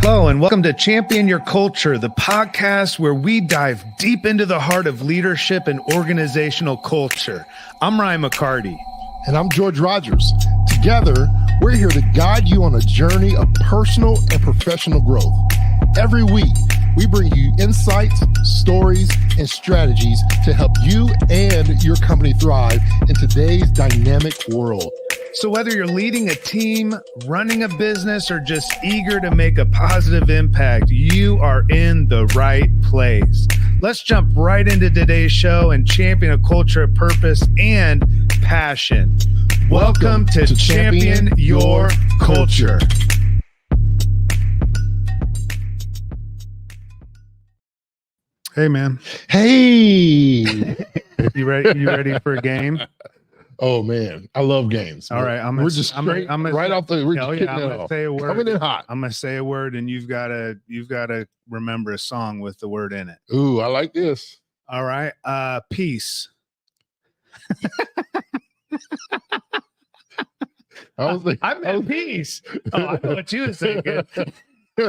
Hello, and welcome to Champion Your Culture, the podcast where we dive deep into the heart of leadership and organizational culture. I'm Ryan McCarty. And I'm George Rogers. Together, we're here to guide you on a journey of personal and professional growth. Every week, we bring you insights, stories, and strategies to help you and your company thrive in today's dynamic world. So whether you're leading a team, running a business, or just eager to make a positive impact, you are in the right place. Let's jump right into today's show and champion a culture of purpose and passion. Welcome to Champion Your Culture. Hey, man. Hey! You ready for a game? Oh man, I love games. All right, we're just straight right off the. We're just kicking it off. Say a word. Coming in hot. I'm gonna say a word, and you've gotta remember a song with the word in it. Ooh, I like this. All right, peace. I meant peace. Oh, I know what you were thinking. I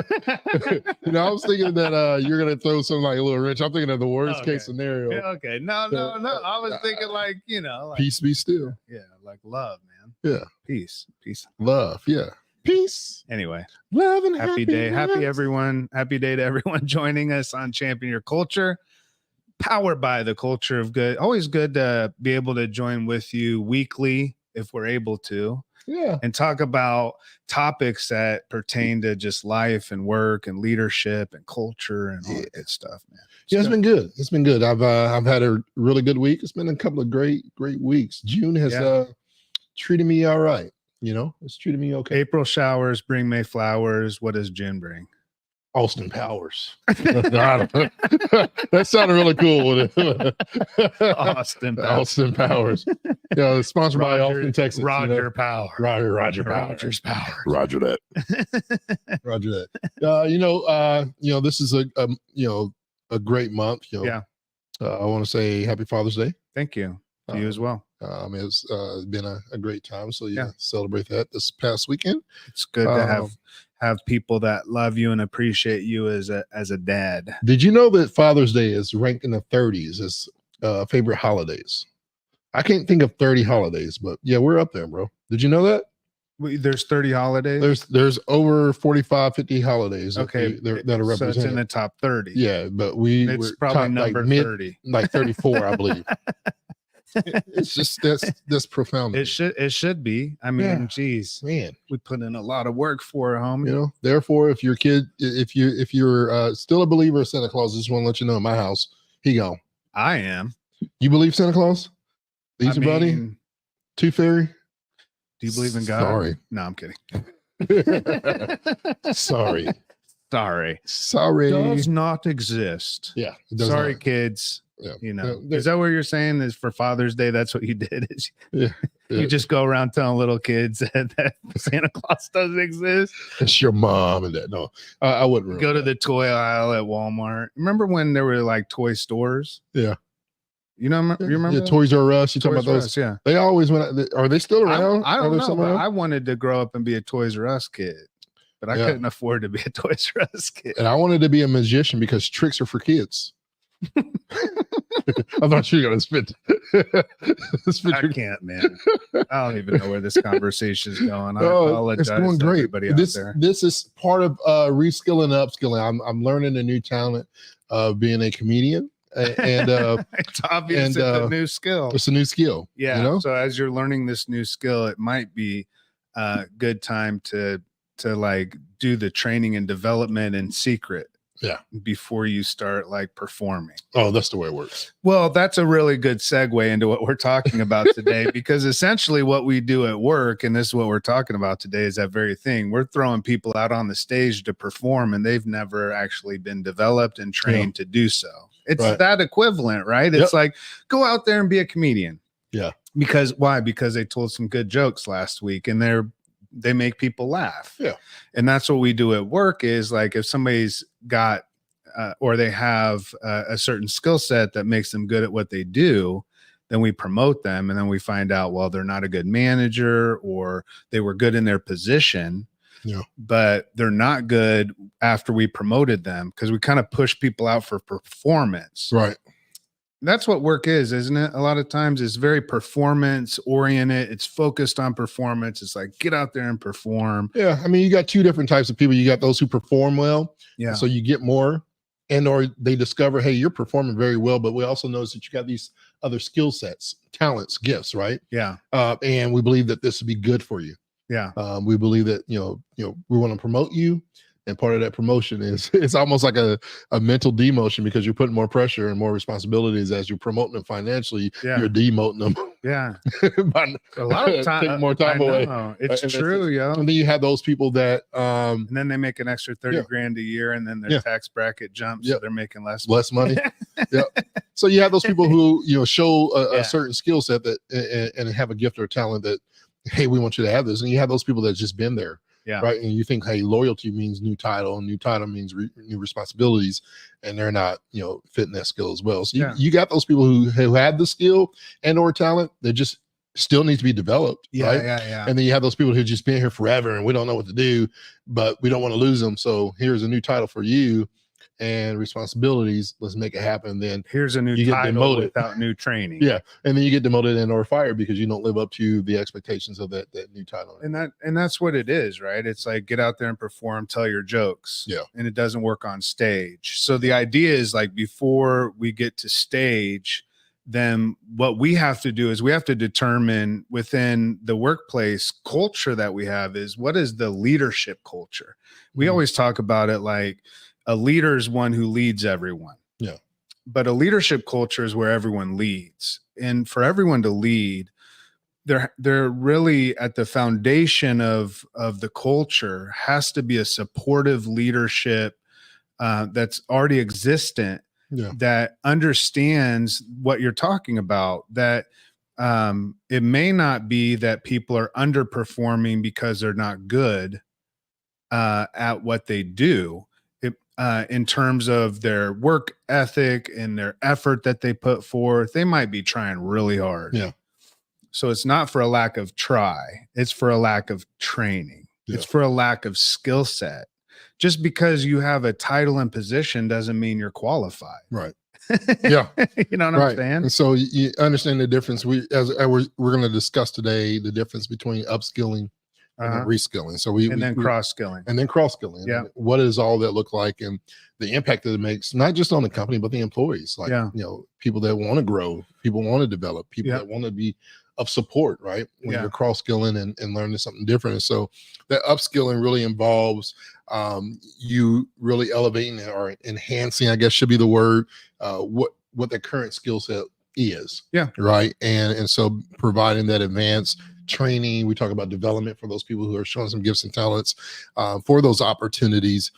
was thinking that you're gonna throw something like a little rich. I'm thinking of the worst case scenario. Yeah, okay. No. I was thinking like peace be still. Yeah, like love, man. Yeah. Peace. Love. Yeah. Peace. Anyway. Love and happy day. Happy day to everyone joining us on Champion Your Culture. Powered by the culture of good. Always good to be able to join with you weekly if we're able to. Yeah. And talk about topics that pertain to just life and work and leadership and culture and all that good stuff, man. It's been good. It's been good. I've had a really good week. It's been a couple of great weeks. June has treated me all right. It's treated me okay. April showers bring May flowers. What does June bring? Austin Powers. That sounded really cool. Austin Powers. Yeah, it's sponsored by Austin, Texas. Roger Power. Roger Power. Rogers Power. Roger that. Roger that. This is a great month. I want to say Happy Father's Day. Thank you. To you as well. It's been a great time. So celebrate that this past weekend. It's good to have people that love you and appreciate you as a dad. Did you know that Father's Day is ranked in the 30s as favorite holidays? I can't think of 30 holidays, but yeah, we're up there, bro. Did you know that? There's 30 holidays? There's over 45, 50 holidays that are represented. So it's in the top 30. Yeah, but it's probably number 30. Like 34, I believe. It's just that's profound. It should be. I mean, geez, man, we put in a lot of work for it, homie. Therefore, if you're still a believer of Santa Claus, I just want to let you know, in my house, he gone. I am. You believe Santa Claus? Easy buddy, Tooth Fairy. Do you believe in God? Sorry, no, I'm kidding. Sorry. Does not exist. Yeah. Sorry, kids. Yeah. Is that what you're saying? Is for Father's Day? That's what you did? You just go around telling little kids that Santa Claus doesn't exist. It's your mom and that. No, I wouldn't. Go to the toy aisle at Walmart. Remember when there were like toy stores? Yeah. You remember? Yeah, Toys R Us. You talking about those? Yeah. They always went. Are they still around? I don't know. But I wanted to grow up and be a Toys R Us kid, but I couldn't afford to be a Toys R Us kid. And I wanted to be a magician because tricks are for kids. I'm not sure you're gonna spit. I can't, man. I don't even know where this conversation is going. I apologize. It's going great. Everybody out there. This is part of reskilling and upskilling. I'm learning a new talent of being a comedian, and it's obvious it's a new skill. It's a new skill. Yeah. So as you're learning this new skill, it might be a good time to like do the training and development in secret. Yeah. Before you start like performing. Oh, that's the way it works. Well, that's a really good segue into what we're talking about today, because essentially what we do at work, and this is what we're talking about today, is that very thing. We're throwing people out on the stage to perform, and they've never actually been developed and trained to do so. It's that equivalent, right? It's like, go out there and be a comedian. Yeah. Because why? Because they told some good jokes last week and they make people laugh. Yeah. And that's what we do at work, is like, if somebody's got or they have a certain skill set that makes them good at what they do, then we promote them, and then we find out, well, they're not a good manager, or they were good in their position, but they're not good after we promoted them because we kind of push people out for performance. Right. That's what work is, isn't it? A lot of times it's very performance oriented. It's focused on performance. It's like, get out there and perform. Yeah. I mean, you got two different types of people. You got those who perform well. Yeah. So you get more, and or they discover, hey, you're performing very well, but we also notice that you got these other skill sets, talents, gifts, right? Yeah. And we believe that this would be good for you. Yeah. We believe that, we want to promote you. And part of that promotion is it's almost like a mental demotion because you're putting more pressure and more responsibilities as you're promoting them financially. Yeah. You're demoting them. Yeah. A lot of time, take more time away. It's true, yo. And then you have those people that, and then they make an extra 30 grand a year, and then their tax bracket jumps, so they're making less money. Yeah. So you have those people who show a certain skill set that and have a gift or talent that, hey, we want you to have this, and you have those people that just been there. Yeah. Right. And you think, hey, loyalty means new title, and new title means new responsibilities, and they're not, fitting that skill as well. So you got those people who have the skill and or talent that just still need to be developed. Yeah. Right. Yeah. And then you have those people who just been here forever and we don't know what to do, but we don't want to lose them. So here's a new title for you and responsibilities. Let's make it happen. Then here's a new title without new training. Yeah. And then you get demoted and or fired because you don't live up to the expectations of that new title. And that's what it is, right? It's like, get out there and perform, tell your jokes. Yeah. And it doesn't work on stage. So the idea is, like, before we get to stage, then what we have to do is we have to determine within the workplace culture that we have is, what is the leadership culture? We always talk about it like a leader is one who leads everyone. Yeah. But a leadership culture is where everyone leads. And for everyone to lead, they're really at the foundation of the culture has to be a supportive leadership that's already existent, that understands what you're talking about, that it may not be that people are underperforming because they're not good at what they do. In terms of their work ethic and their effort that they put forth, they might be trying really hard. Yeah. So it's not for a lack of try. It's for a lack of training. Yeah. It's for a lack of skill set. Just because you have a title and position doesn't mean you're qualified. Right. Yeah. You know what I'm saying? And so you understand the difference. We're going to discuss today the difference between upskilling and reskilling. So cross-skilling. And then cross-skilling. Yeah. What does all that look like, and the impact that it makes, not just on the company, but the employees, like, people that want to grow, people want to develop, people that want to be of support, right? When you're cross-skilling and learning something different. And so that upskilling really involves you really elevating or enhancing, I guess should be the word, what the current skill set is. Yeah. Right. And so providing that advanced training, we talk about development for those people who are showing some gifts and talents for those opportunities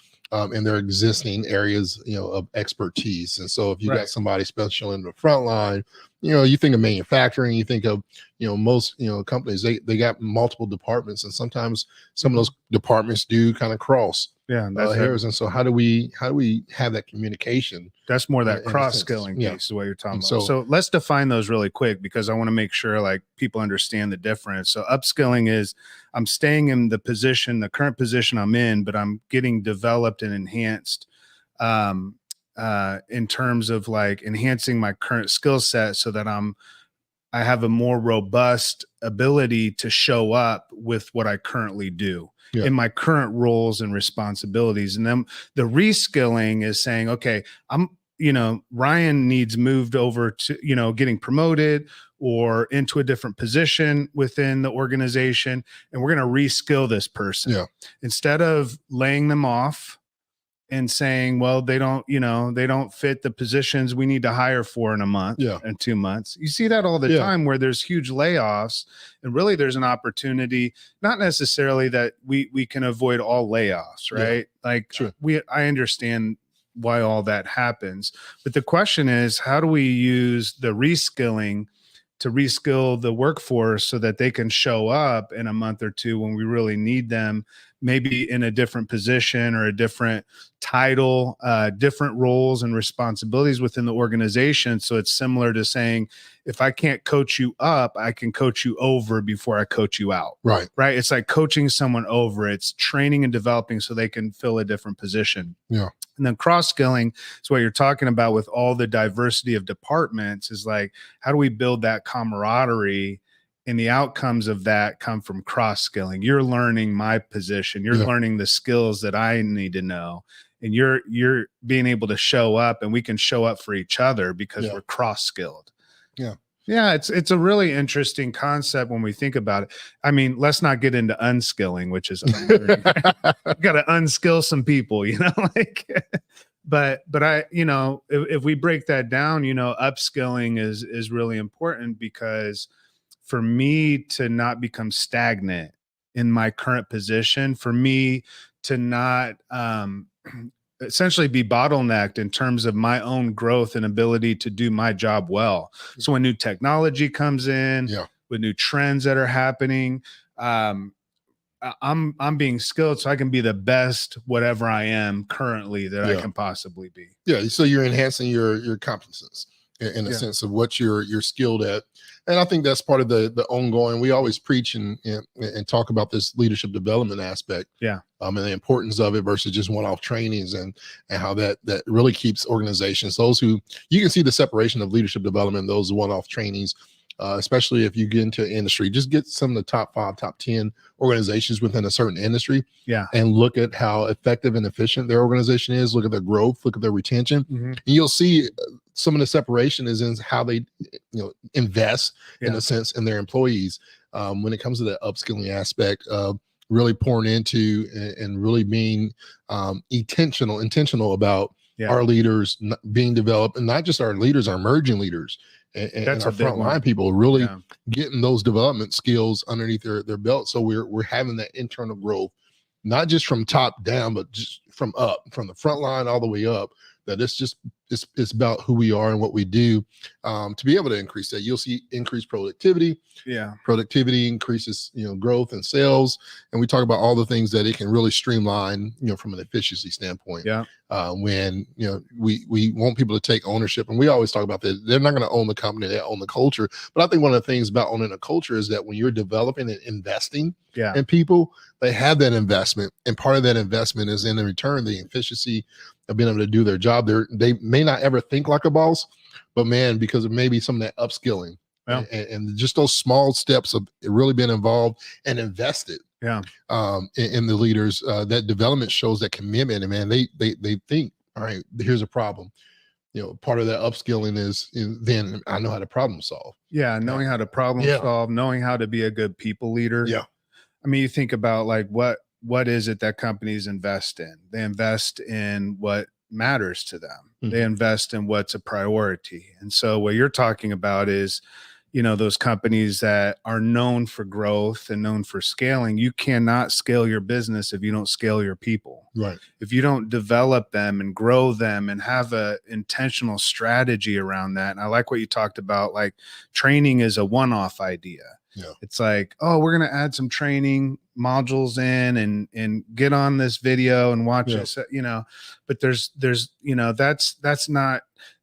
in their existing areas, of expertise. And so if you got somebody special in the front line, you think of manufacturing, you think of, most, companies, they got multiple departments, and sometimes some of those departments do kind of cross hairs. And so how do we have that communication? That's more that cross-skilling piece is what you're talking about. So let's define those really quick, because I want to make sure like people understand the difference. So upskilling is I'm staying in the current position I'm in, but I'm getting developed and enhanced in terms of like enhancing my current skill set so that I have a more robust ability to show up with what I currently do in my current roles and responsibilities. And then the reskilling is saying, okay, Ryan needs moved over to, getting promoted or into a different position within the organization. And we're going to reskill this person. Yeah. Instead of laying them off and saying, well, they don't fit the positions we need to hire for in a month and 2 months. You see that all the time where there's huge layoffs, and really there's an opportunity, not necessarily that we can avoid all layoffs, right? I understand why all that happens, but the question is, how do we use the reskilling to reskill the workforce so that they can show up in a month or two when we really need them, maybe in a different position or a different title, different roles and responsibilities within the organization. So it's similar to saying, if I can't coach you up, I can coach you over before I coach you out. Right. Right. It's like coaching someone over. It's training and developing so they can fill a different position. Yeah. And then cross-skilling is what you're talking about with all the diversity of departments, is like, how do we build that camaraderie? And the outcomes of that come from cross-skilling. You're learning my position. You're learning the skills that I need to know. And you're being able to show up, and we can show up for each other because we're cross-skilled. Yeah. Yeah, it's a really interesting concept when we think about it. I mean, let's not get into unskilling, which is got to unskill some people, like. But I, if we break that down, upskilling is really important, because for me to not become stagnant in my current position, for me to not essentially be bottlenecked in terms of my own growth and ability to do my job well. So when new technology comes in, with new trends that are happening, I'm being skilled so I can be the best whatever I am currently that I can possibly be. Yeah. So you're enhancing your competences in a sense of what you're skilled at. And I think that's part of the ongoing, we always preach and talk about this leadership development aspect. Yeah. And the importance of it versus just one-off trainings, and how that really keeps organizations, those who, you can see the separation of leadership development, those one-off trainings, especially if you get into industry, just get some of the top 5, top 10 organizations within a certain industry, and look at how effective and efficient their organization is. Look at their growth, look at their retention, and you'll see some of the separation is in how they, invest in a sense in their employees. When it comes to the upskilling aspect of really pouring into and really being intentional about our leaders being developed, and not just our leaders, our emerging leaders. And our frontline people really getting those development skills underneath their belt. So we're having that internal growth, not just from top down, but just from the front line all the way up. That it's about who we are and what we do, to be able to increase that. You'll see increased productivity. Productivity increases, growth and sales. And we talk about all the things that it can really streamline, from an efficiency standpoint. When, we want people to take ownership, and we always talk about that. They're not going to own the company, they own the culture. But I think one of the things about owning a culture is that when you're developing and investing in people, they have that investment. And part of that investment is in return, the efficiency of being able to do their job. They may not ever think like a boss, but man, because of maybe some of that upskilling and just those small steps of really being involved and invested in the leaders, that development shows that commitment. And man, they think, all right, here's a problem. Part of that upskilling is then I know how to problem solve. Knowing how to problem solve, knowing how to be a good people leader. I mean, you think about like what is it that companies invest in? They invest in what matters to them. They invest in what's a priority. And so what you're talking about is, those companies that are known for growth and known for scaling. You cannot scale your business if you don't scale your people. Right. If you don't develop them and grow them and have a intentional strategy around that. And I like what you talked about, like training is a one-off idea. It's like, oh, we're going to add some training modules in and get on this video and watch it, but there's,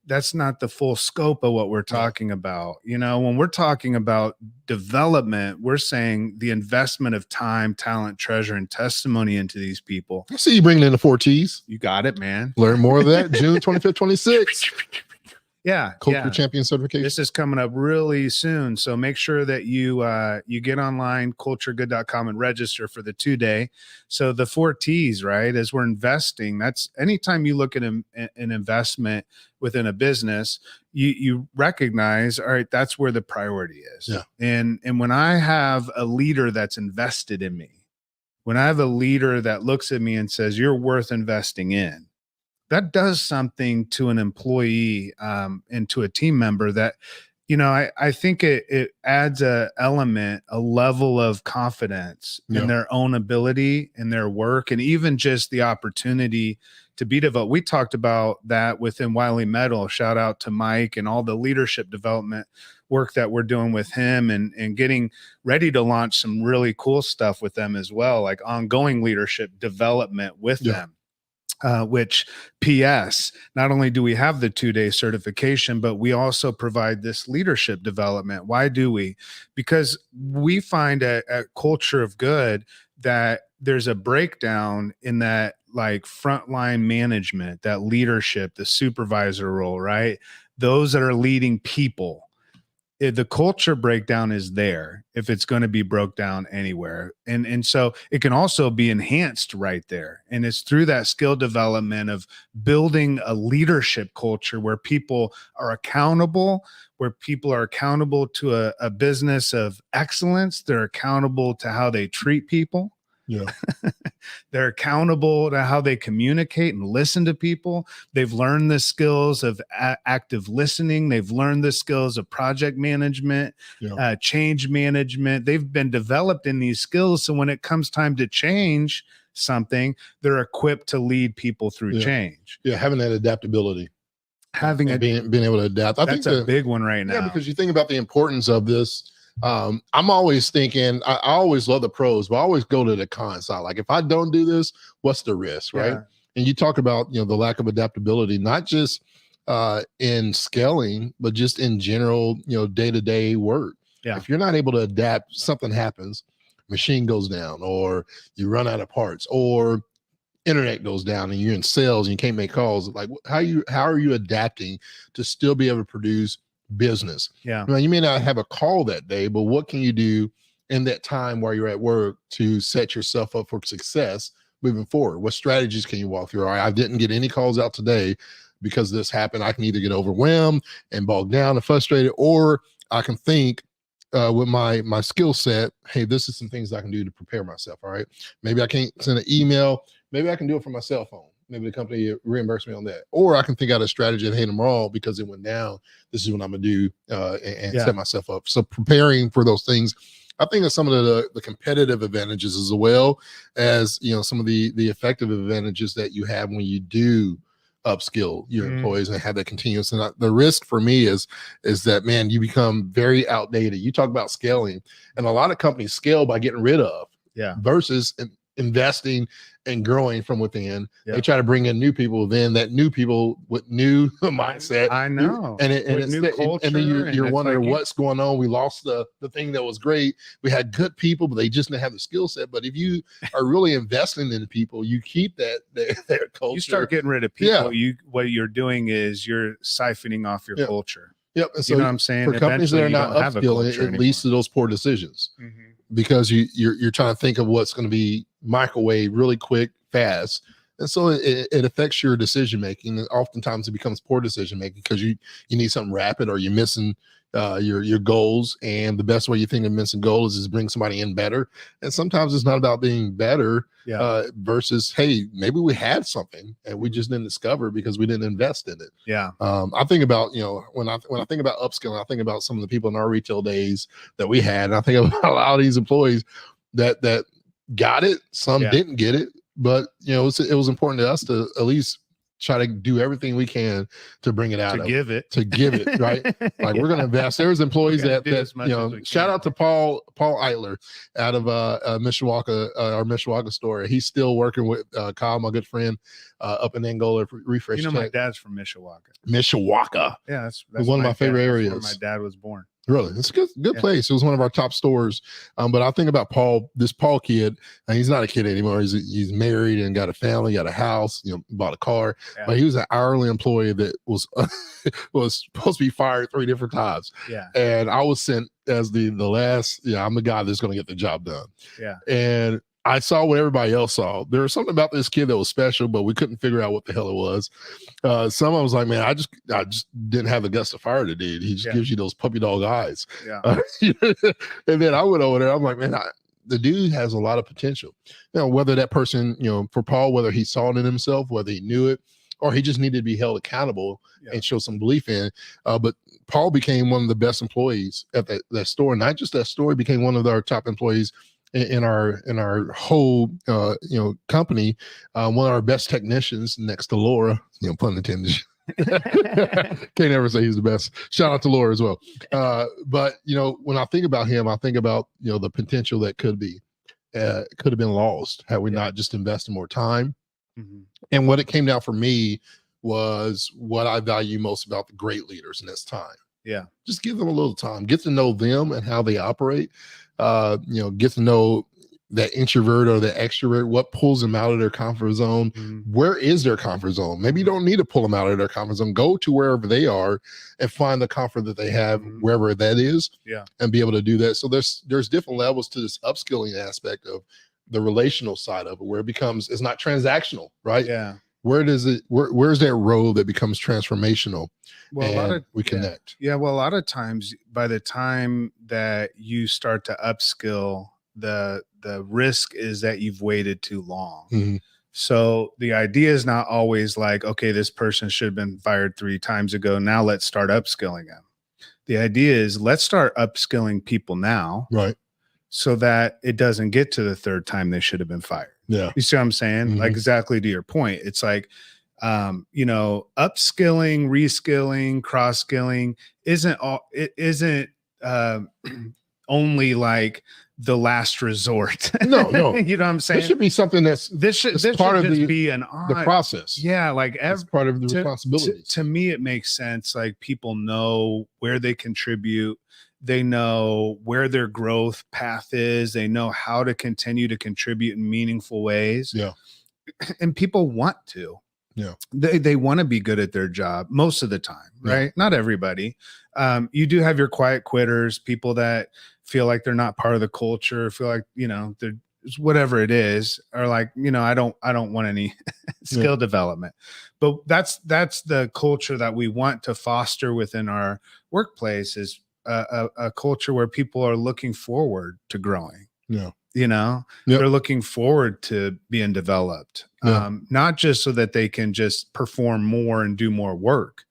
that's not the full scope of what we're talking about. When we're talking about development, we're saying the investment of time, talent, treasure, and testimony into these people. I see you bringing in the 4 T's. You got it, man. Learn more of that June 25th, 26th. Culture Champion certification. This is coming up really soon. So make sure that you get online, culturegood.com, and register for the 2-day. So the 4 T's, right? As we're investing, that's anytime you look at an investment within a business, you recognize, all right, that's where the priority is. And when I have a leader that's invested in me, when I have a leader that looks at me and says, you're worth investing in, that does something to an employee and to a team member that, I think it adds a level of confidence in their own ability, in their work, and even just the opportunity to be developed. We talked about that within Wiley Metal. Shout out to Mike and all the leadership development work that we're doing with him and getting ready to launch some really cool stuff with them as well, like ongoing leadership development with them. Which PS, not only do we have the 2-day certification, but we also provide this leadership development. Why do we? Because we find at Culture of Good that there's a breakdown in that like frontline management, that leadership, the supervisor role, right? Those that are leading people. The culture breakdown is there if it's going to be broke down anywhere. And so it can also be enhanced right there. And it's through that skill development of building a leadership culture where people are accountable, to a business of excellence. They're accountable to how they treat people. Yeah. They're accountable to how they communicate and listen to people. They've learned the skills of active listening. They've learned the skills of project management, change management. They've been developed in these skills. So when it comes time to change something, they're equipped to lead people through change. Yeah, having that adaptability. Being able to adapt. I think that's a big one right now. Yeah, because you think about the importance of this. I'm always thinking, I always love the pros, but I always go to the con side. Like if I don't do this, what's the risk, right? And you talk about, the lack of adaptability, not just in scaling, but just in general, day-to-day work. Yeah. If you're not able to adapt, something happens, machine goes down, or you run out of parts, or internet goes down and you're in sales and you can't make calls. Like how are you adapting to still be able to produce business? Yeah. Now, you may not have a call that day, but what can you do in that time while you're at work to set yourself up for success moving forward? What strategies can you walk through? All right, I didn't get any calls out today because this happened. I can either get overwhelmed and bogged down and frustrated, or I can think with my skill set, hey, this is some things I can do to prepare myself. All right, maybe I can't send an email. Maybe I can do it from my cell phone. Maybe the company reimburse me on that. Or I can think out a strategy and hey, tomorrow, because it went down, this is what I'm going to do and set myself up. So preparing for those things, I think of some of the competitive advantages as well as, some of the effective advantages that you have when you do upskill your employees and have that continuous. And the risk for me is that, man, you become very outdated. You talk about scaling, and a lot of companies scale by getting rid of versus investing and growing from within. They try to bring in new people within, that new people with new mindset. I know. And it's new culture, and then you're wondering what's going on. We lost the thing that was great. We had good people, but they just didn't have the skill set. But if you are really investing in people, you keep that culture. You start getting rid of people. What you're doing is you're siphoning off your culture. Yep. And so you know what I'm saying? For companies that are not upskilling, it leads to those poor decisions. Because you're trying to think of what's going to be microwave really quick, fast. And so it affects your decision making. And oftentimes it becomes poor decision making because you need something rapid, or you're missing your goals. And the best way you think of missing goals is bring somebody in better. And sometimes it's not about being better versus, hey, maybe we had something and we just didn't discover because we didn't invest in it. Yeah. I think about, when I think about upskilling, I think about some of the people in our retail days that we had. And I think about a lot of these employees that got it. Some didn't get it, but it was important to us to at least try to do everything we can to bring it out, to give it, right? Like we're going to invest. There's employees that shout out to Paul Eitler out of Mishawaka, our Mishawaka store. He's still working with Kyle, my good friend, up in Angola. Refresh. My dad's from Mishawaka. Yeah, that's one of my favorite areas. Where my dad was born. Really, it's a good place. It was one of our top stores. But I think about this Paul kid, and he's not a kid anymore. He's married and got a family, got a house, bought a car. Yeah. But he was an hourly employee that was was supposed to be fired 3 different times. Yeah. And I was sent as the last. I'm the guy that's going to get the job done. Yeah. And I saw what everybody else saw. There was something about this kid that was special, but we couldn't figure out what the hell it was. Some was like, man, I just didn't have the guts to fire the dude. He just gives you those puppy dog eyes. Yeah. And then I went over there. I'm like, man, the dude has a lot of potential. Whether that person, for Paul, whether he saw it in himself, whether he knew it, or he just needed to be held accountable and show some belief in. But Paul became one of the best employees at that store. Not just that store, he became one of our top employees in our whole company, one of our best technicians next to Laura, pun intended. Can't ever say he's the best. Shout out to Laura as well. But when I think about him, I think about the potential that could have been lost had we not just invested more time. Mhm. And what it came down for me was what I value most about the great leaders, and that's time. Yeah. Just give them a little time, get to know them and how they operate. Get to know that introvert or the extrovert, what pulls them out of their comfort zone. Where is their comfort zone? Maybe you don't need to pull them out of their comfort zone. Go to wherever they are and find the comfort that they have wherever that is. Yeah. And be able to do that. So there's different levels to this upskilling aspect of the relational side of it, where it's not transactional, right? Yeah. Where's that road that becomes transformational? Well, we connect. Yeah. Well, a lot of times by the time that you start to upskill, the risk is that you've waited too long. So the idea is not always like, okay, this person should have been fired 3 times ago. Now let's start upskilling them. The idea is let's start upskilling people now. Right. So that it doesn't get to the 3rd time they should have been fired. Yeah. You see what I'm saying? Like exactly to your point. It's like, upskilling, reskilling, cross-skilling isn't only like the last resort. No. You know what I'm saying? This should be something this should part of the process. Yeah, like it's part of the responsibilities. To me, it makes sense. Like people know where they contribute. They know where their growth path is. They know how to continue to contribute in meaningful ways. Yeah. And people want to. Yeah. They want to be good at their job most of the time, right? Yeah. Not everybody. You do have your quiet quitters, people that feel like they're not part of the culture, feel like, they're whatever it is, or like, I don't want any skill development. But that's the culture that we want to foster within our workplace, is a culture where people are looking forward to growing. Yeah. They're looking forward to being developed, not just so that they can just perform more and do more work,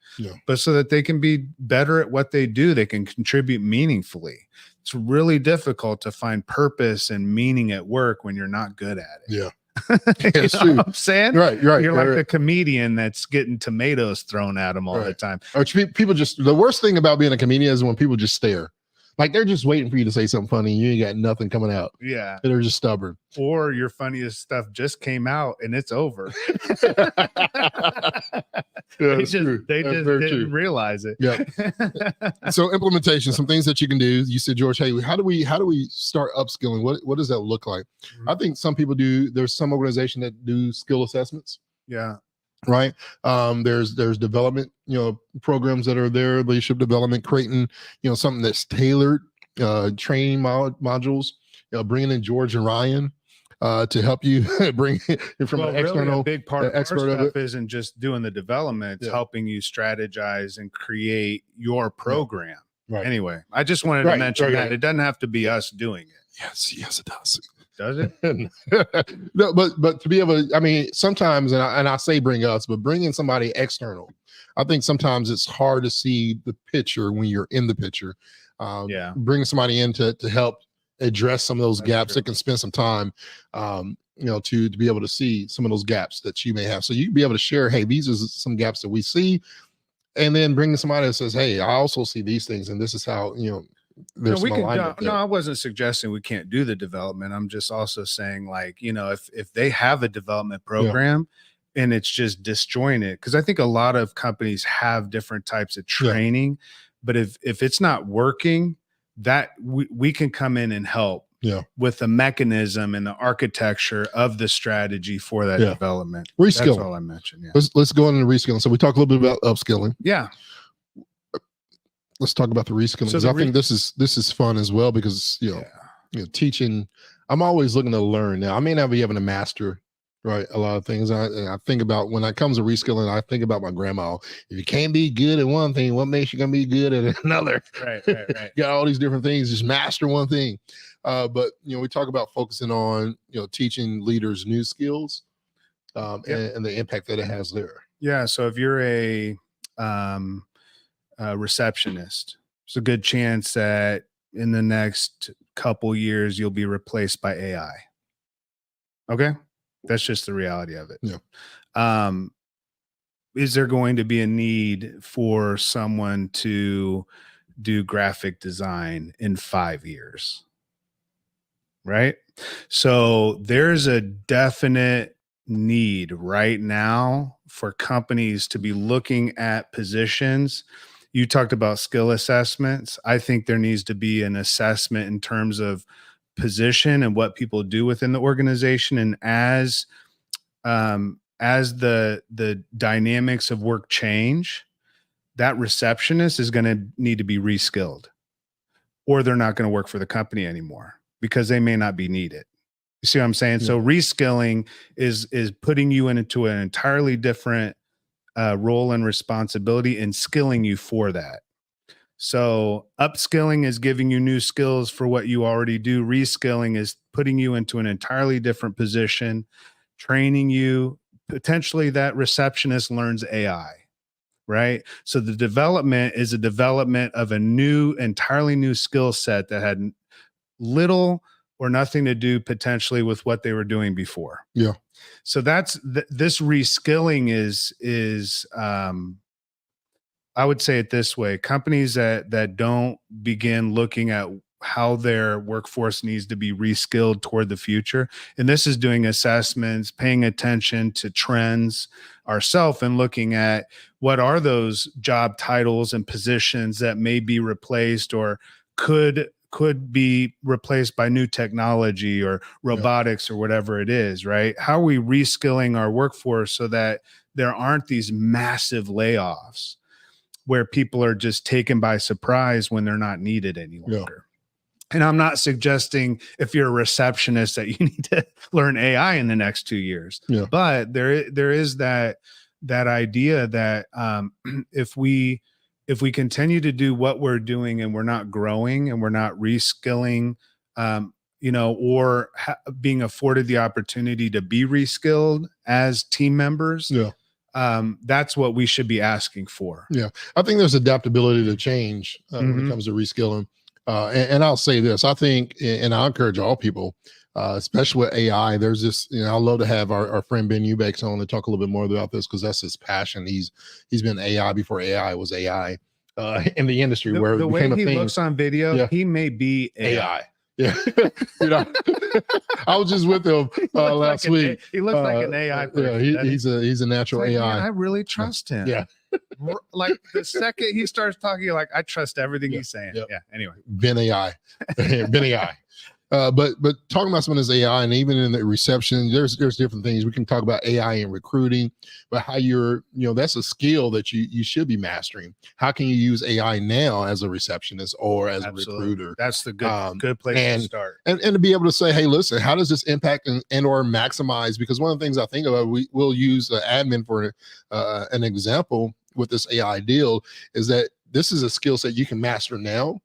but so that they can be better at what they do. They can contribute meaningfully. It's really difficult to find purpose and meaning at work when you're not good at it. Yeah. That's true. What I'm saying? Right. You're like the comedian that's getting tomatoes thrown at him all the time. Or people the worst thing about being a comedian is when people just stare. Like they're just waiting for you to say something funny. And you ain't got nothing coming out. Yeah. They're just stubborn. Or your funniest stuff just came out and it's over. They just didn't realize it. Yeah. So implementation, some things that you can do. You said, George, hey, how do we start upskilling? What does that look like? I think some people there's some organization that do skill assessments. Yeah. Right. There's development, programs that are there, leadership development, creating, something that's tailored, training modules, bringing in George and Ryan to help you bring it from an external. Really a big part of expert our of stuff it isn't just doing the development, it's helping you strategize and create your program. Right. Anyway, I just wanted to mention that it doesn't have to be us doing it. Yes, it does. Does it? No, but to be able to, sometimes, and I say bring us, but bring in somebody external. I think sometimes it's hard to see the picture when you're in the picture. Bring somebody in to help address some of those gaps that can spend some time, to be able to see some of those gaps that you may have. So you can be able to share, hey, these are some gaps that we see. And then bring somebody that says, hey, I also see these things. And this is how, there's I wasn't suggesting we can't do the development. I'm just also saying, like, if they have a development program and it's just disjointed, because I think a lot of companies have different types of training, but if it's not working, that we can come in and help with the mechanism and the architecture of the strategy for that development. Reskill. That's all I mentioned. Yeah. Let's go into reskilling. So we talked a little bit about upskilling. Yeah. Let's talk about the reskilling. So I think this is fun as well, because teaching. I'm always looking to learn. Now I may not be able to master a lot of things. I think about, when it comes to reskilling, I think about my grandma. If you can't be good at one thing, what makes you gonna be good at another? Right. Got all these different things. Just master one thing. But we talk about focusing on teaching leaders new skills, and the impact that it has there. Yeah. So if you're a receptionist, there's a good chance that in the next couple years you'll be replaced by AI. Okay, that's just the reality of it. is there going to be a need for someone to do graphic design in 5 years? Right? So there's a definite need right now for companies to be looking at positions. You talked about skill assessments. I think there needs to be an assessment in terms of position and what people do within the organization. And as the dynamics of work change, that receptionist is going to need to be reskilled, or they're not going to work for the company anymore because they may not be needed. You see what I'm saying? Yeah. So reskilling is putting you into an entirely different role and responsibility and skilling you for that. So upskilling is giving you new skills for what you already do. Reskilling is putting you into an entirely different position, training you. Potentially that receptionist learns AI, right? So the development is a development of a new, entirely new skill set that had little or nothing to do potentially with what they were doing before. Yeah. So that's this reskilling is I would say it this way: companies that don't begin looking at how their workforce needs to be reskilled toward the future, and this is doing assessments, paying attention to trends ourselves, and looking at what are those job titles and positions that may be replaced or could be replaced by new technology or robotics or whatever it is, right? How are we reskilling our workforce so that there aren't these massive layoffs where people are just taken by surprise when they're not needed any longer? And I'm not suggesting if you're a receptionist that you need to learn AI in the next 2 years, but there is that idea that if we continue to do what we're doing and we're not growing and we're not reskilling, or being afforded the opportunity to be reskilled as team members, that's what we should be asking for. Yeah, I think there's adaptability to change when it comes to reskilling. And I'll say this, I think, and I encourage all people, especially with AI, there's this, I'd love to have our friend Ben Eubanks on to talk a little bit more about this, because that's his passion. He's been AI before AI was AI in the industry, where the it way became he a thing. looks on video, he may be AI. Yeah. I was just with him last week. He looks like an AI person. Yeah, he's a natural AI. Man, I really trust him. Yeah. Like the second he starts talking, you're like, I trust everything he's saying. Yeah. Anyway, Ben AI, Ben AI. But talking about some of this AI, and even in the reception, there's different things. We can talk about AI in recruiting, but how you're, that's a skill that you should be mastering. How can you use AI now as a receptionist or as a recruiter? That's the good place to start. And to be able to say, hey, listen, how does this impact and or maximize? Because one of the things I think about, we'll use admin for an example with this AI deal, is that this is a skill set you can master now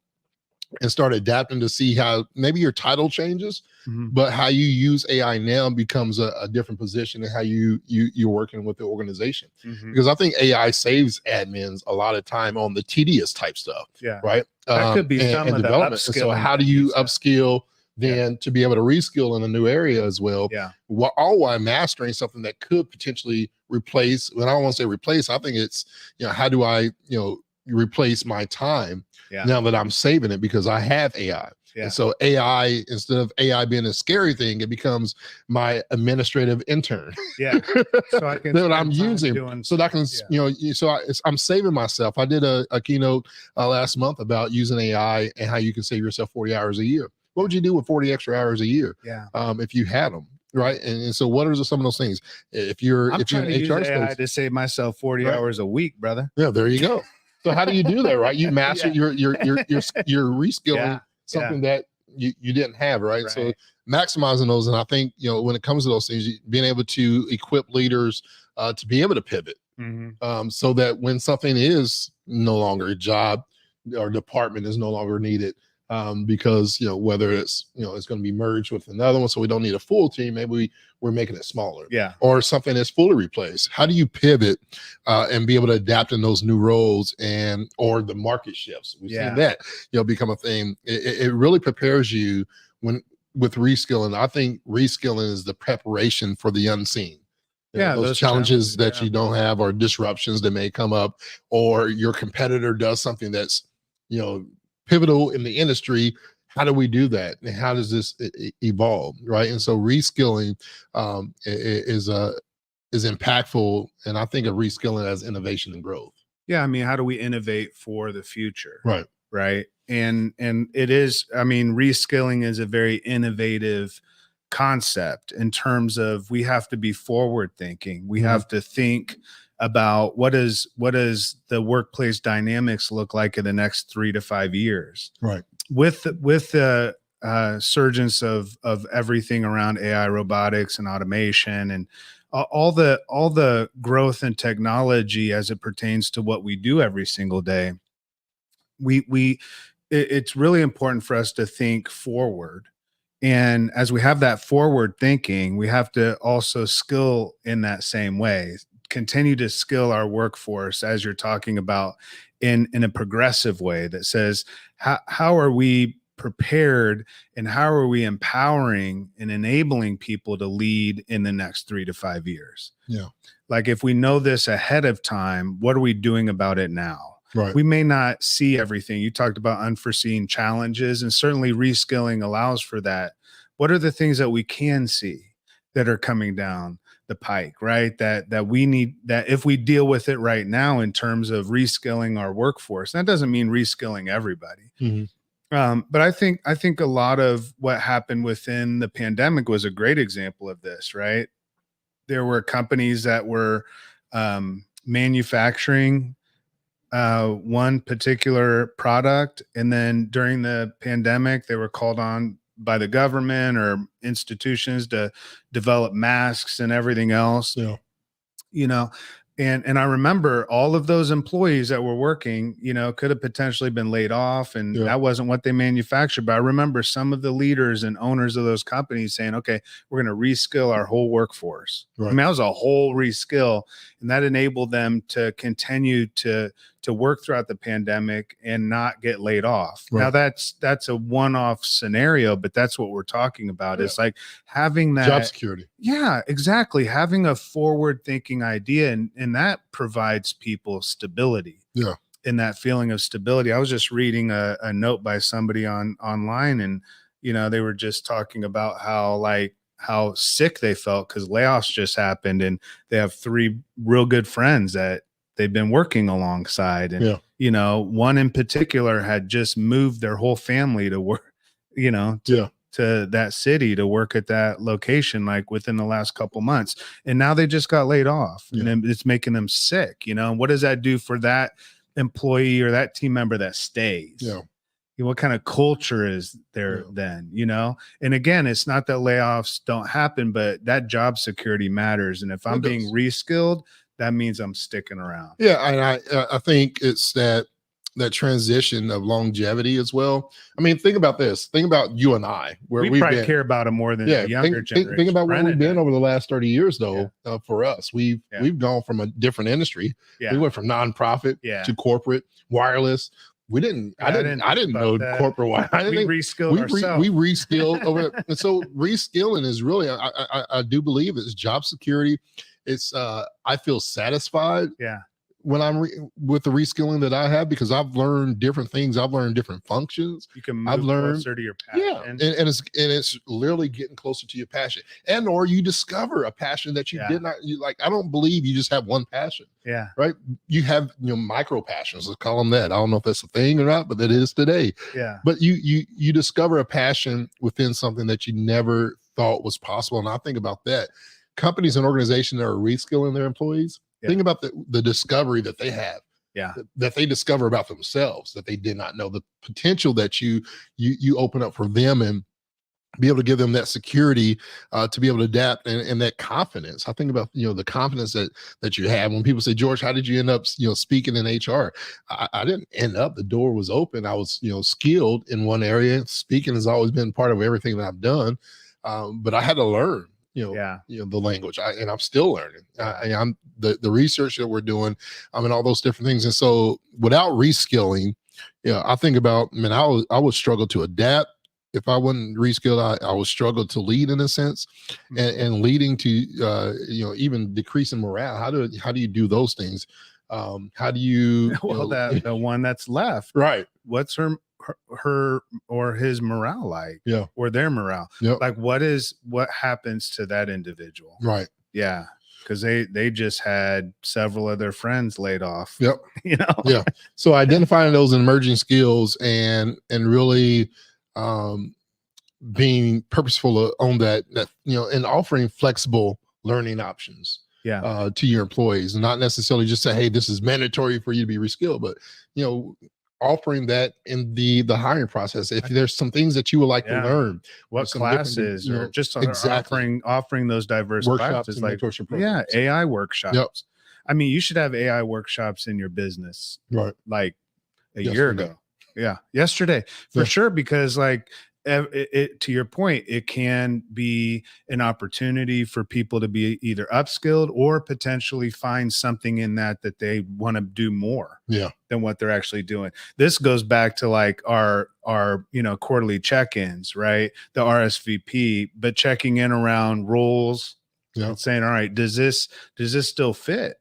and start adapting to see how maybe your title changes, but how you use AI now becomes a different position in how you're working with the organization. Because I think AI saves admins a lot of time on the tedious type stuff. Yeah. Right. That could be some of the upskilling. So how do you upskill then to be able to reskill in a new area as well? Yeah. All while mastering something that could potentially replace, when I don't want to say replace, I think it's, how do I, replace my time now that I'm saving it because I have AI. And so AI, instead of AI being a scary thing, it becomes my administrative intern. So I can that I'm using so that I can, I'm saving myself. I did a keynote last month about using AI and how you can save yourself 40 hours a year. What would you do with 40 extra hours a year? If you had them? Right. And so what are some of those things? If you're an HR space, AI to save myself 40 hours a week, brother. Yeah, there you go. So how do you do that, right? You master you're reskilling something that you didn't have, right? So maximizing those. And I think, when it comes to those things, being able to equip leaders to be able to pivot so that when something is no longer a job or department is no longer needed, because whether it's it's going to be merged with another one, so we don't need a full team, maybe we're making it smaller, or something that's fully replaced. How do you pivot and be able to adapt in those new roles or the market shifts? We've seen that become a thing. It really prepares you with reskilling. I think reskilling is the preparation for the unseen. those challenges that you don't have, or disruptions that may come up, or your competitor does something that's, pivotal in the industry. How do we do that? And how does this evolve? Right. And so reskilling is impactful. And I think of reskilling as innovation and growth. Yeah. I mean, how do we innovate for the future? Right. Right. And it is, I mean, reskilling is a very innovative concept in terms of we have to be forward thinking. We have to think about what does the workplace dynamics look like in the next 3 to 5 years. Right. With the surgence of everything around AI, robotics, and automation, and all the growth in technology as it pertains to what we do every single day, it's really important for us to think forward. And as we have that forward thinking, we have to also skill in that same way, continue to skill our workforce, as you're talking about, in a progressive way that says, how are we prepared and how are we empowering and enabling people to lead in the next 3 to 5 years? Yeah. Like, if we know this ahead of time, what are we doing about it now? Right. We may not see everything. You talked about unforeseen challenges, and certainly reskilling allows for that. What are the things that we can see that are coming down the pike, right? That we need, that if we deal with it right now in terms of reskilling our workforce, that doesn't mean reskilling everybody. But I think a lot of what happened within the pandemic was a great example of this, right? There were companies that were manufacturing one particular product, and then during the pandemic, they were called on by the government or institutions to develop masks and everything else. Yeah. And I remember all of those employees that were working, could have potentially been laid off, and that wasn't what they manufactured. But I remember some of the leaders and owners of those companies saying, okay, we're going to reskill our whole workforce. Right. I mean, that was a whole reskill, and that enabled them to continue to work throughout the pandemic and not get laid off. Right. Now that's a one-off scenario, but that's what we're talking about. It's like having that job security. Yeah, exactly. Having a forward-thinking idea, and that provides people stability. Yeah. And that feeling of stability. I was just reading a note by somebody online, and they were just talking about how sick they felt because layoffs just happened, and they have 3 real good friends that they've been working alongside. And, one in particular had just moved their whole family to work, to that city to work at that location, like within the last couple months. And now they just got laid off, and it's making them sick. What does that do for that employee or that team member that stays? Yeah. What kind of culture is there then, And again, it's not that layoffs don't happen, but that job security matters. And if I'm being reskilled, that means I'm sticking around. Yeah. And I think it's that transition of longevity as well. I mean, think about this. Think about you and I, where we probably care about it more than the younger generation. Think about where we've been over the last 30 years, though. For us, we've gone from a different industry. Yeah. We went from nonprofit to corporate, wireless. I didn't know corporate wireless. We reskilled ourselves. We reskilled over. And so reskilling is really, I do believe it's job security. It's I feel satisfied. Yeah. When I'm with the reskilling that I have, because I've learned different things, I've learned different functions. You can move closer to your passion. Yeah, and it's literally getting closer to your passion, or you discover a passion that you did not. Like, I don't believe you just have one passion. Yeah, right. You have micro passions. Let's call them that. I don't know if that's a thing or not, but that is today. Yeah. But you discover a passion within something that you never thought was possible, and I think about that. Companies and organizations that are reskilling their employees. Think about the discovery that they have, that they discover about themselves that they did not know, the potential that you open up for them, and be able to give them that security to be able to adapt, and that confidence. I think about the confidence that you have when people say, George, how did you end up speaking in HR? I didn't end up. The door was open. I was skilled in one area. Speaking has always been part of everything that I've done, but I had to learn. The language, and I'm still learning. I'm the research that we're doing, and all those different things. And so, without reskilling, I think about, I would struggle to adapt if I wasn't reskilled, I would struggle to lead in a sense, and leading to even decreasing morale. How do you do those things? How do you? Well, the one that's left, right? What's her or his morale like? Yeah, or their morale? Yep. Like, what happens to that individual? Right. Yeah, because they just had several of their friends laid off. Yep. Yeah. So identifying those emerging skills and really being purposeful on that and offering flexible learning options to your employees, and not necessarily just say, hey, this is mandatory for you to be reskilled, but offering that in the hiring process. If there's some things that you would like to learn, what classes, or just offering those diverse workshops classes, like AI workshops. Yep. I mean, you should have AI workshops in your business, right? Like year ago. Yeah, yesterday for sure, because like it to your point, it can be an opportunity for people to be either upskilled or potentially find something in that they want to do more than what they're actually doing. This goes back to like our quarterly check-ins, right? The RSVP, but checking in around roles and saying, all right, does this still fit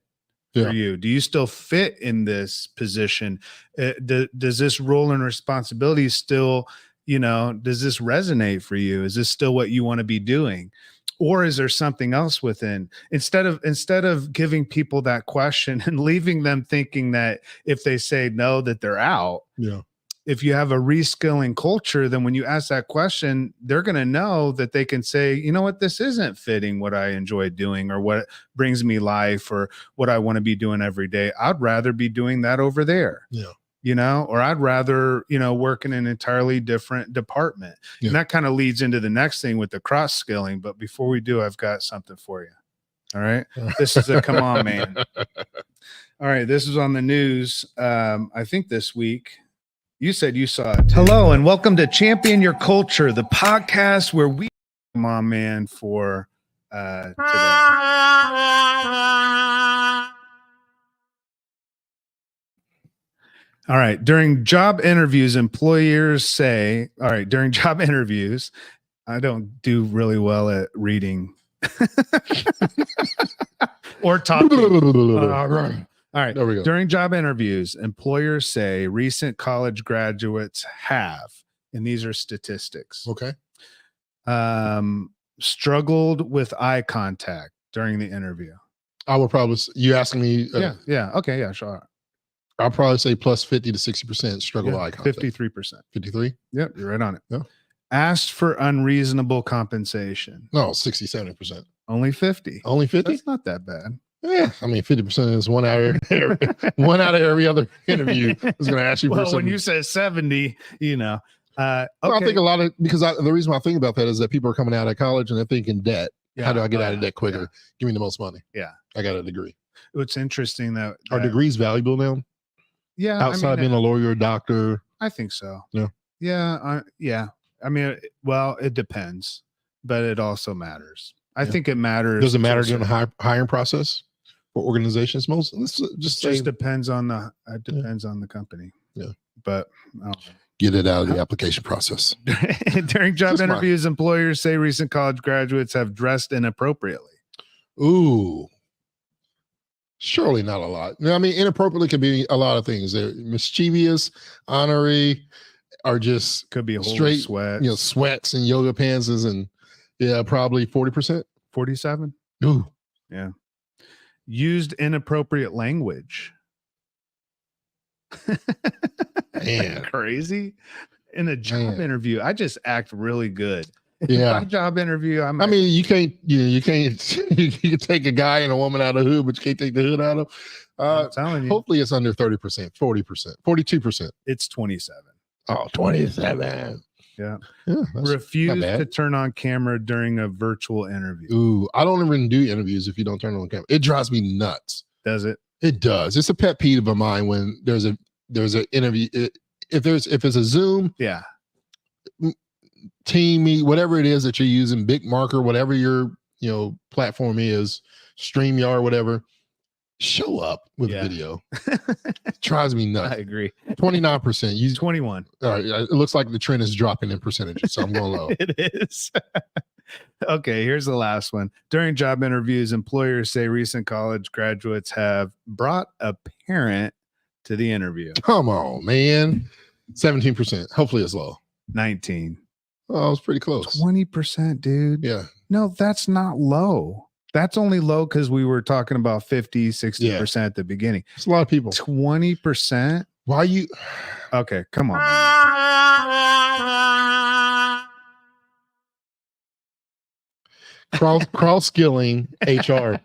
for you? Do you still fit in this position? Does this role and responsibility still, does this resonate for you? Is this still what you want to be doing? Or is there something else within? Instead of giving people that question and leaving them thinking that if they say no, that they're out. Yeah. If you have a reskilling culture, then when you ask that question, they're going to know that they can say, you know what, this isn't fitting what I enjoy doing, or what brings me life, or what I want to be doing every day. I'd rather be doing that over there. Yeah. Or I'd rather, work in an entirely different department. Yeah. And that kind of leads into the next thing with the cross skilling. But before we do, I've got something for you. All right. This is a come on, man. All right. This is on the news. I think this week. You said you saw it too. Hello, and welcome to Champion Your Culture, the podcast where we come on, man, for today. All right. During job interviews, I don't do really well at reading or talking. All right. There we go. During job interviews, employers say recent college graduates have, and these are statistics. Okay. Struggled with eye contact during the interview. I would probably, you asking me? Yeah. Okay. Yeah, sure. I'll probably say plus 50 to 60% struggle with eye contact. 53%. 53? Yep. You're right on it. Yeah. Asked for unreasonable compensation. No, 60, 70%. Only 50. Only 50? That's not that bad. Yeah, I mean, 50% is one out of every other interview is going to ask you for something. When you say 70, okay. Well, I think a lot of, because the reason why I think about that is that people are coming out of college and they're thinking debt. Yeah. How do I get out of debt quicker? Yeah. Give me the most money. Yeah. I got a degree. It's interesting that are degrees valuable now? Yeah. Outside being a lawyer, a doctor. I think so. Yeah. Yeah. Yeah. I mean, well, it depends, but it also matters. I think it matters. Does it matter during the hiring process for organizations? Most just depends on the company. Yeah. But get it out of the application process. During job interviews, employers say recent college graduates have dressed inappropriately. Ooh. Surely not a lot. I mean, inappropriately could be a lot of things. They're mischievous, honorary, or just could be a straight sweat. Sweats and yoga pants, and probably 40%. 47. Ooh. Yeah. Used inappropriate language. Man. Crazy. In a job interview, I just act really good. Yeah. My job interview, I mean, you can't you can take a guy and a woman out of the hood, but you can't take the hood out of. I'm telling you. Hopefully it's under 30%, 40%, 42%. It's 27. Oh, 27. Yeah. Refuse to turn on camera during a virtual interview. Ooh, I don't even do interviews if you don't turn on camera. It drives me nuts. Does it? It does. It's a pet peeve of mine when there's an interview. If it's a Zoom, Team Meet, whatever it is that you're using, Big Marker, whatever your platform is, StreamYard, whatever. show up with Yeah. a video. It drives me I nuts. agree. 29%. You 21. all right? It looks like the trend is dropping in percentages, so I'm going low. It is. Okay, here's the last one. During job interviews, employers say recent college graduates have brought a parent to the interview. Come on, man. 17%. Hopefully it's low. 19. Oh, it's pretty close. 20%, dude. Yeah. No, that's not low. That's only low because we were talking about 50, 60% at the beginning. It's a lot of people. 20%? Why you? Okay, come on, man. Cross-skilling HR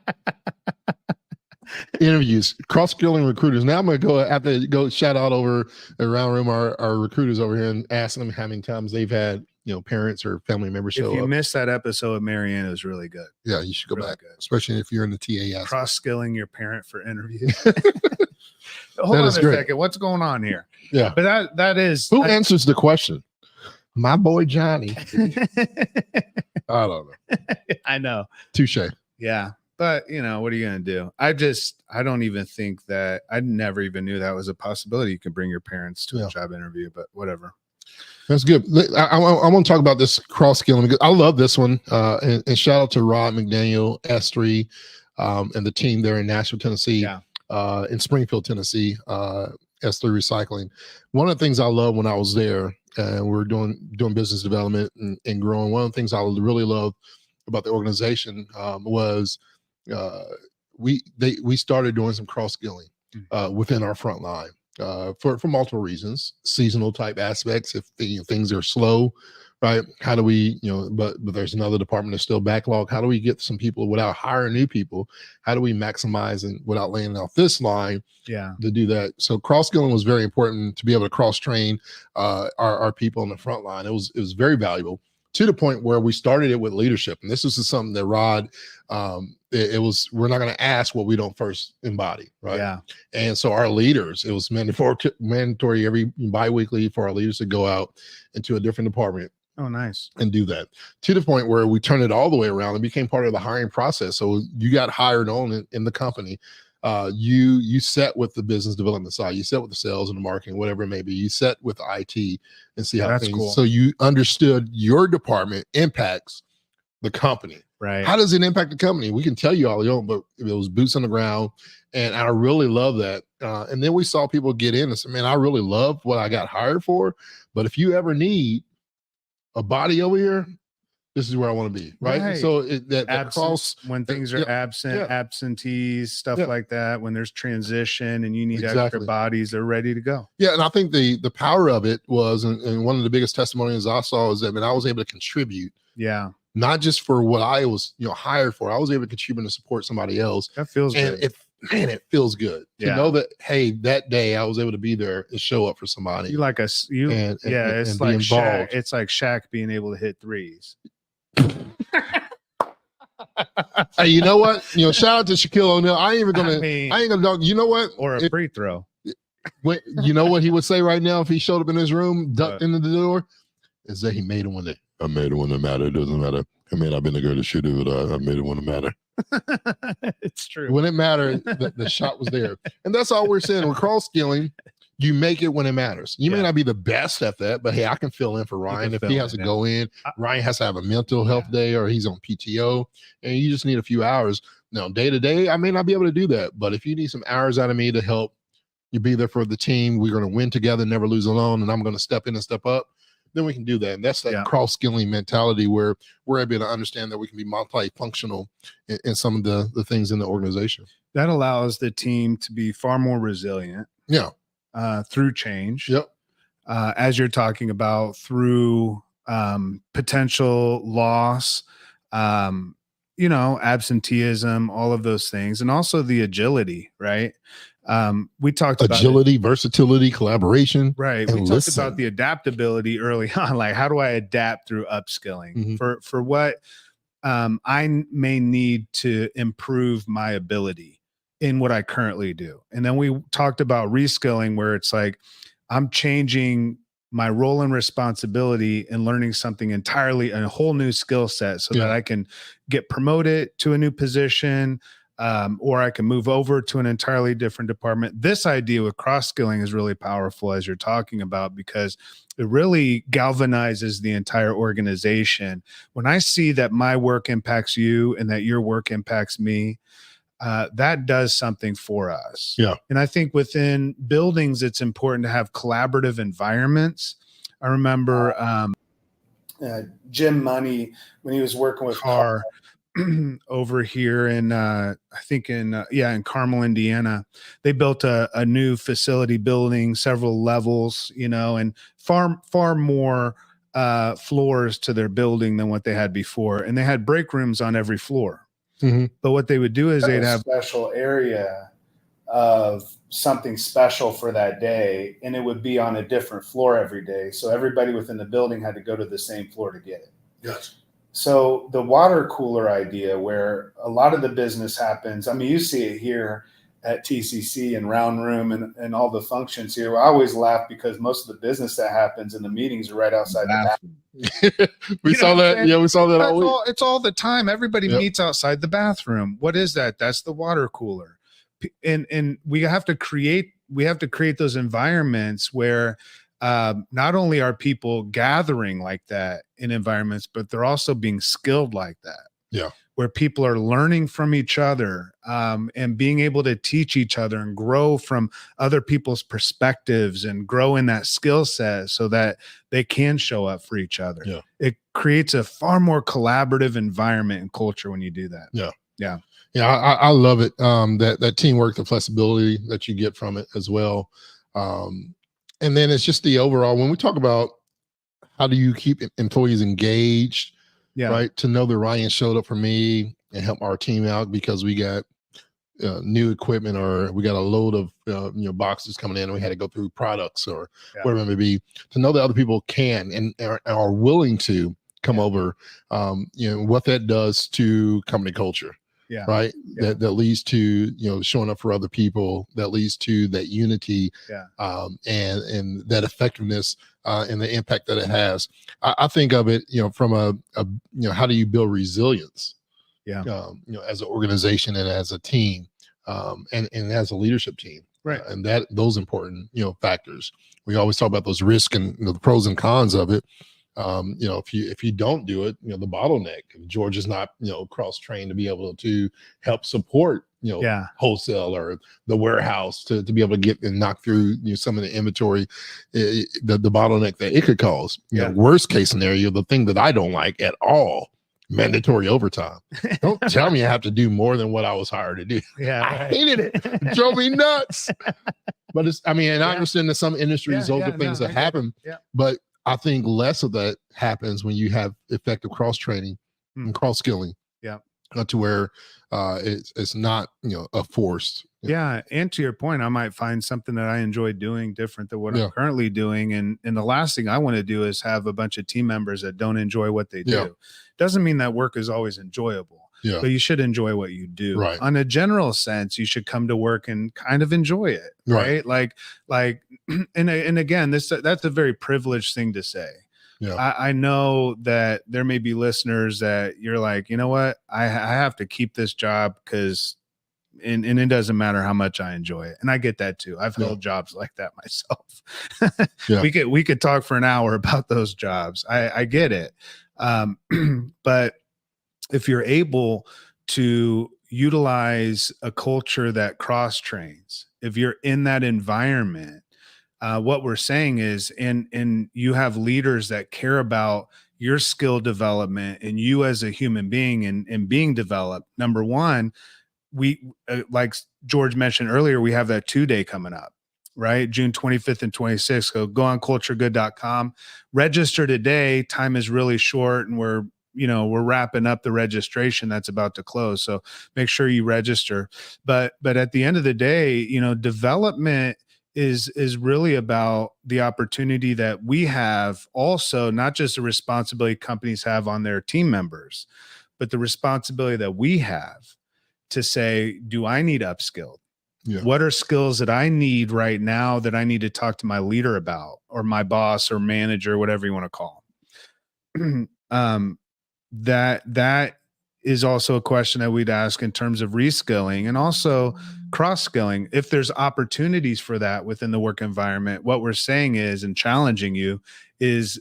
interviews, cross-skilling recruiters. Now I'm going to go shout out over around room our recruiters over here and asking them how many times they've had parents or family members show up. If you missed that episode with Marianne, it was really good. Yeah, you should go really back, good. especially if you're in the TA aspect. Cross-skilling your parent for interviews. Hold That on is a great. second. What's going on here? Yeah, But that is who answers the question? My boy Johnny. I don't know. I know. Touche. Yeah. But what are you going to do? I don't even think that I never even knew that was a possibility. You can bring your parents to a job interview, but whatever. That's good. I want to talk about this cross-skilling because I love this one. And shout out to Rod McDaniel, S3, and the team there in Nashville, Tennessee, in Springfield, Tennessee, S3 Recycling. One of the things I love when I was there, and we were doing business development and growing, one of the things I really loved about the organization was we started doing some cross-skilling within our front line. For multiple reasons, seasonal type aspects. If things are slow, right? How do we, but there's another department that's still backlog. How do we get some people without hiring new people? How do we maximize and without laying off this line? Yeah, to do that. So cross-skilling was very important to be able to cross-train our people on the front line. It was very valuable to the point where we started it with leadership. And this is something that Rod, we're not going to ask what we don't first embody, right? Yeah. And so our leaders, it was mandatory every bi-weekly for our leaders to go out into a different department. Oh, nice. And do that to the point where we turned it all the way around and became part of the hiring process. So you got hired on in the company. You set with the business development side, you set with the sales and the marketing, whatever it may be, you set with IT and see how That's things, cool. so you understood your department impacts the company. Right. How does it impact the company? We can tell you all you know, but it was boots on the ground. And I really love that. And then we saw people get in and say, man, I really love what I got hired for. But if you ever need a body over here, this is where I want to be, right? So that cross, when things are absent, absentees, stuff like that, when there's transition and you need extra bodies, they're ready to go. Yeah, and I think the power of it was, and one of the biggest testimonies I saw is that I was able to contribute. Yeah. Not just for what I was hired for, I was able to contribute to support somebody else. That feels good. It feels good to know that, hey, that day I was able to be there and show up for somebody. It's like Shaq. It's like Shaq being able to hit threes. Hey, you know what? Shout out to Shaquille O'Neal. I ain't gonna you know what? Or a free throw. You know what he would say right now if he showed up in his room, ducked into the door, is that he made it when I made it when it mattered. It doesn't matter. I mean, I've been the greatest shooter, but I made it when it mattered. It's true. When it mattered, the shot was there. And that's all we're saying. With cross-skilling, you make it when it matters. You may not be the best at that, but hey, I can fill in for Ryan. If he has to go in, Ryan has to have a mental health day or he's on PTO and you just need a few hours. Now, day to day, I may not be able to do that. But if you need some hours out of me to help you be there for the team, we're going to win together, never lose alone, and I'm going to step in and step up, then we can do that. And that's that cross-skilling mentality where we're able to understand that we can be multifunctional in some of the things in the organization. That allows the team to be far more resilient. Yeah. Through change. Yep. As you're talking about through potential loss, absenteeism, all of those things, and also the agility, right? We talked about agility, versatility, collaboration. Right. We talked about the adaptability early on. Like, how do I adapt through upskilling for what I may need to improve my ability in what I currently do? And then we talked about reskilling, where it's like, I'm changing my role and responsibility and learning something entirely, a whole new skill set so that I can get promoted to a new position, or I can move over to an entirely different department. This idea with cross-skilling is really powerful, as you're talking about, because it really galvanizes the entire organization. When I see that my work impacts you and that your work impacts me, that does something for us. Yeah. And I think within buildings, it's important to have collaborative environments. I remember Jim Money, when he was working with Carr over here in I think in Carmel, Indiana, they built a new facility building, several levels, and far more floors to their building than what they had before, and they had break rooms on every floor. Mm-hmm. But what they would do is they'd have a special area of something special for that day, and it would be on a different floor every day, so everybody within the building had to go to the same floor to get it. Yes. So the water cooler idea, where a lot of the business happens, I mean, you see it here at TCC and Round Room and all the functions here. I always laugh because most of the business that happens in the meetings are right outside the bathroom. We saw that. Yeah, we saw that all week. It's all the time. Everybody meets outside the bathroom. What is that? That's the water cooler. And we have to create those environments where not only are people gathering like that in environments, but they're also being skilled like that. Yeah. Where people are learning from each other and being able to teach each other and grow from other people's perspectives and grow in that skill set so that they can show up for each other. Yeah. It creates a far more collaborative environment and culture when you do that. Yeah. Yeah. Yeah. I love it. That teamwork, the flexibility that you get from it as well. And then it's just the overall, when we talk about how do you keep employees engaged, right? To know that Ryan showed up for me and help our team out because we got new equipment or we got a load of boxes coming in and we had to go through products or whatever it may be. To know that other people can and are willing to come over, what that does to company culture. Yeah. Right. Yeah. That leads to, showing up for other people, that leads to that unity, and that effectiveness, and the impact that it has. I think of it, from how do you build resilience? Yeah. As an organization and as a team, and as a leadership team. Right. And those important, factors. We always talk about those risks and the pros and cons of it. If you don't do it, the bottleneck, if George is not, cross-trained to be able to help support, wholesale or the warehouse to be able to get and knock through, some of the inventory, the bottleneck that it could cause. Worst case scenario, the thing that I don't like at all, mandatory overtime. Don't tell me I have to do more than what I was hired to do. Yeah. I hated it. It drove me nuts. But I understand that some industries, those are things that happen, but I think less of that happens when you have effective cross training and cross skilling. Yeah. To where it's not, a forced. Yeah. And to your point, I might find something that I enjoy doing different than what I'm currently doing. And the last thing I want to do is have a bunch of team members that don't enjoy what they do. Doesn't mean that work is always enjoyable. Yeah. But you should enjoy what you do. Right. On a general sense, you should come to work and kind of enjoy it. Right. Like, and again, that's a very privileged thing to say. Yeah. I know that there may be listeners that you're like, you know what, I have to keep this job because, and it doesn't matter how much I enjoy it. And I get that too. I've held jobs like that myself. We could talk for an hour about those jobs. I get it. But if you're able to utilize a culture that cross trains, if you're in that environment, what we're saying is, and you have leaders that care about your skill development and you as a human being and being developed. Number one, we, like George mentioned earlier, we have that 2-day coming up, right? June 25th and 26th. Go on culturegood.com, register today. Time is really short and we're wrapping up the registration that's about to close. So make sure you register. But at the end of the day, development is really about the opportunity that we have, also not just the responsibility companies have on their team members, but the responsibility that we have to say, do I need upskilled? Yeah. What are skills that I need right now that I need to talk to my leader about, or my boss or manager, whatever you want to call? That is also a question that we'd ask in terms of reskilling and also cross-skilling. If there's opportunities for that within the work environment, what we're saying is, and challenging you is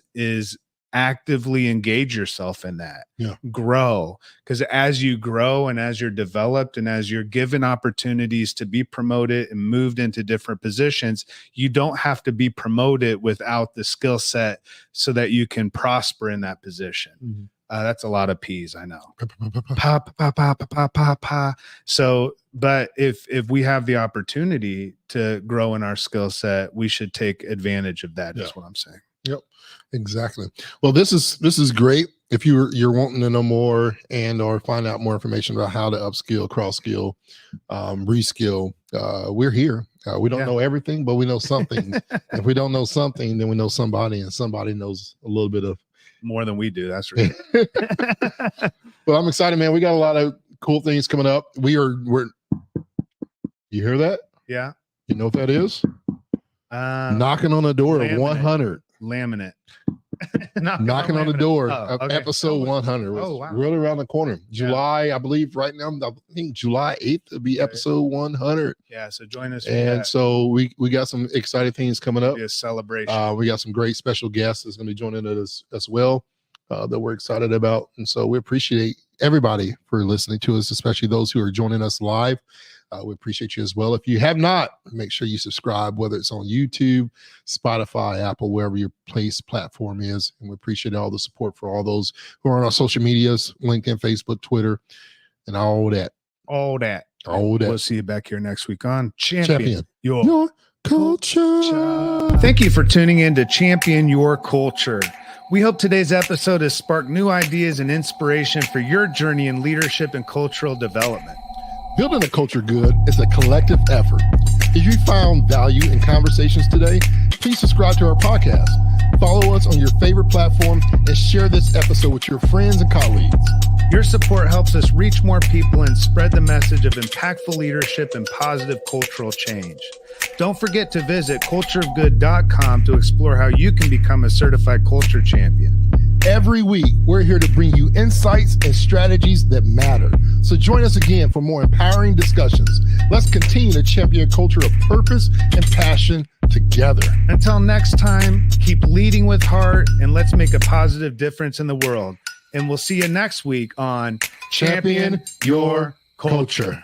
actively engage yourself in that. Grow, because as you grow and as you're developed and as you're given opportunities to be promoted and moved into different positions, you don't have to be promoted without the skill set so that you can prosper in that position. That's a lot of P's, I know. So, but if we have the opportunity to grow in our skill set, we should take advantage of that. Is what I'm saying. Yep, exactly. Well, this is great. If you're wanting to know more and or find out more information about how to upskill, cross skill, reskill, we're here. We don't know everything, but we know something. If we don't know something, then we know somebody, and somebody knows a little bit of more than we do. That's right. Well, I'm excited, man. We got a lot of cool things coming up. We're you hear that? Yeah. You know what that is? Knocking on the door of 100. Laminate. Knocking on the door of episode 100. Oh, wow. Really around the corner. July, I believe right now, I think July 8th will be episode 100. Yeah, so join us. And so we got some exciting things coming up. It'll be a celebration. We got some great special guests that's going to be joining us as well that we're excited about. And so we appreciate everybody for listening to us, especially those who are joining us live. We appreciate you as well. If you have not, make sure you subscribe, whether it's on YouTube, Spotify, Apple, wherever your platform is. And we appreciate all the support for all those who are on our social medias, LinkedIn, Facebook, Twitter, and all that. All that. We'll see you back here next week on Champion Your Culture. Thank you for tuning in to Champion Your Culture. We hope today's episode has sparked new ideas and inspiration for your journey in leadership and cultural development. Building a culture good is a collective effort. If you found value in conversations today, please subscribe to our podcast. Follow us on your favorite platform and share this episode with your friends and colleagues. Your support helps us reach more people and spread the message of impactful leadership and positive cultural change. Don't forget to visit cultureofgood.com to explore how you can become a certified culture champion. Every week, we're here to bring you insights and strategies that matter. So join us again for more empowering discussions. Let's continue to champion a culture of purpose and passion together. Until next time, keep leading with heart and let's make a positive difference in the world. And we'll see you next week on Champion Your Culture.